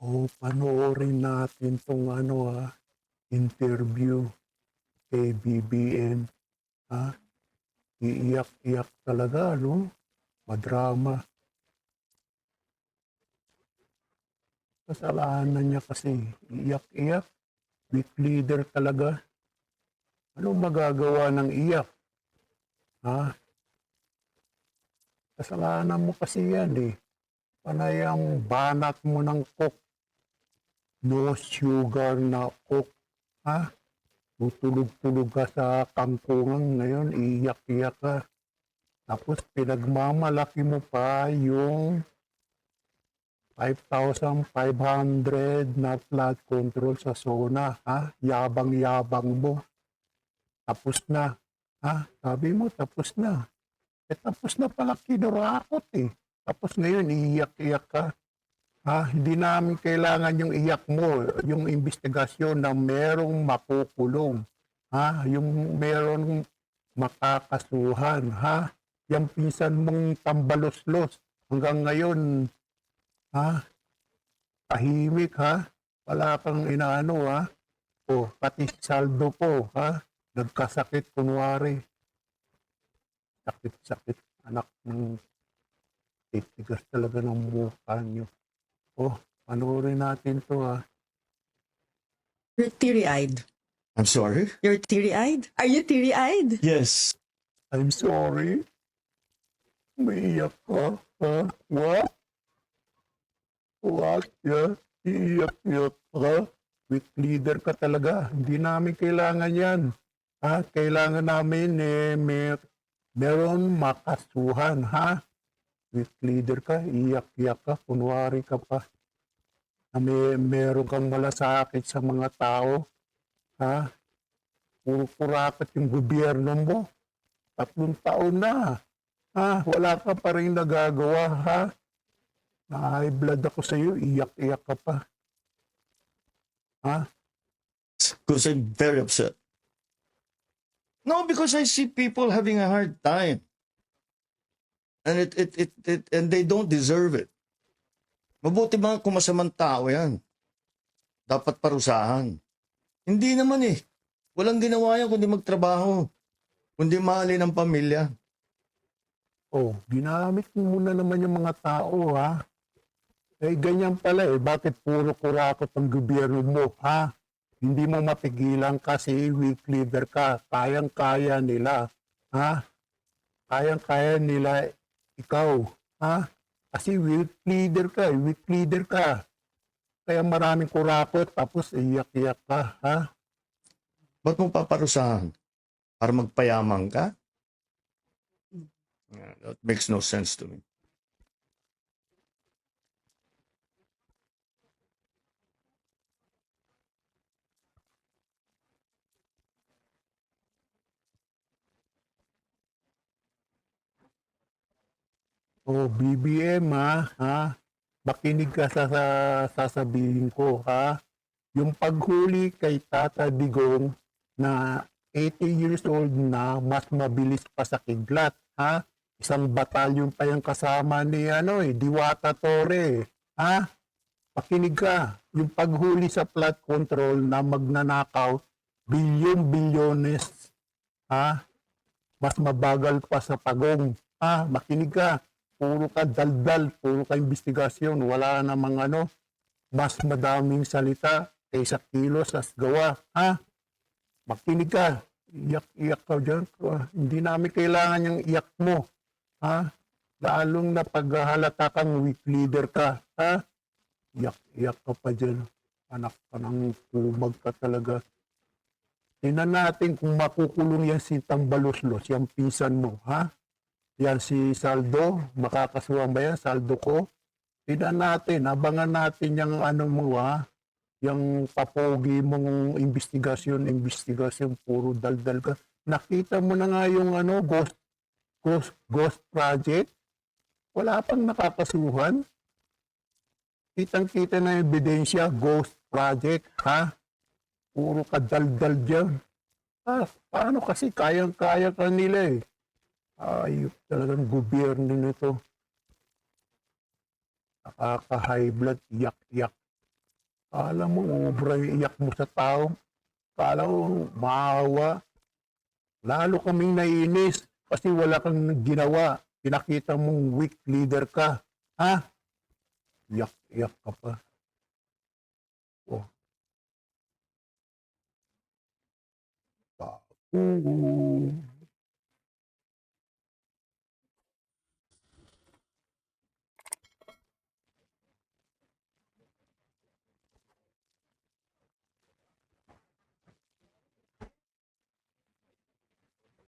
O panoorin natin 'tong ano, interview kay BBM, ah. Iiyak-iyak talaga 'no, madrama. Kasalanan niya kasi iiyak-iyak, weak leader talaga. Anong magagawa ng iyak, ha? Kasalanan mo kasi 'yan, eh. Panay ang banat mo ng coke, no sugar na coke, ha? Tutulog-tulog ka sa kangkungan ngayon iiyak-iyak ka. Tapos pinagmamalaki mo pa yung 5,500 na flood control sa SONA, ha? Yabang-yabang mo. Tapos na, ha? Sabi mo tapos na. Tapos na pala kinurakot, eh. Tapos ngayon iiyak-iyak ka. Ha? Hindi namin kailangan yung iyak mo, yung investigasyon na merong makukulong. Ha? Yung merong makakasuhan, ha? Yung pinsan mong tambalos-los hanggang ngayon, ha? Tahimik, ha? Wala kang inaano, ha? O, pati saldo po, ha? Nagkasakit kunwari. Sakit-sakit, anak ng titigas talaga ng mukha nyo. Oh, panoorin natin to, ha? You're teary-eyed. I'm sorry? You're teary-eyed? Are you teary-eyed? Yes. I'm sorry. Umiiyak ka, ha? What? What? Yeah? Iiyak-iyak ka? Weak leader ka talaga. Hindi namin kailangan yan. Ha? Kailangan namin meron makasuhan, ha? Weak leader ka, iiyak-iyak ka, kunwari ka pa. Na meron kang malasakit sa mga tao, ha? Puro kurakot yung gobyerno mo. 3 taon na. Ha? Wala ka pa rin nagagawa, ha? Na-high blood ako sa iyo, iyak-iyak ka pa. Ha? Because I'm very upset. No, because I see people having a hard time. And and they don't deserve it. Mabuti mga kumasamang tao yan. Dapat parusahan. Hindi naman eh. Walang ginawa yan kundi magtrabaho. Kundi mahalin ang pamilya. Oh, ginamit mo muna naman yung mga tao, ha? Eh, ganyan pala eh. Bakit puro kurakot ang gobyerno mo, ha? Hindi mo mapigilan kasi weak leader ka. Kayang-kaya nila, ha? Kayang-kaya nila ikaw, ha? Kasi weak leader ka, weak leader ka. Kaya maraming kurakot tapos iyak-iyak ka, ha? Ba't mo paparusahan? Para magpayaman ka? That makes no sense to me. Oh, BBM, ha? Makinig ka sa sasabihin ko, ha? Yung paghuli kay Tata Digong na 80 years old na, mas mabilis pa sa kidlat, ha? Isang batalyon pa yung kasama ni Diwata Torre, ha? Pakinig ka, yung paghuli sa flood control na magnanakaw, bilyon-bilyones, ha? Mas mabagal pa sa pagong, ha? Makinig ka, puro ka daldal, puro ka investigasyon, wala namang mas madaming salita kaysa kilos as gawa, ha? Makinig ka, iyak-iyak ka dyan. Hindi namin kailangan yung iyak mo, ha? Lalong na paghahalata kang weak leader ka, ha? Iyak-iyak ka pa dyan. Anak ka ng kumag ka talaga. Tingnan natin kung makukulong yan si Tambalos-los, yung pinsan mo, ha? Yan si Saldo, makakasuhan ba yan? Saldo ko? Tingnan natin, abangan natin yung mo, ha? Yung papogi mong investigasyon, puro daldal ka. Nakita mo na nga yung ghost project. Wala pang nakakasuhan. Kitang-kita na ebidensya, ghost project, ha? Puro ka daldal dyan. Paano kasi kayang-kaya ka nila eh. Ayop talagang gobyerno nito. Nakaka-high blood, yak-yak. Kala mo, obra yung iyak mo sa tao. Kala mo, maawa. Lalo kaming naiinis kasi wala kang ginawa. Pinakita mong weak leader ka. Ha? Iyak ka pa. Oh. Oo.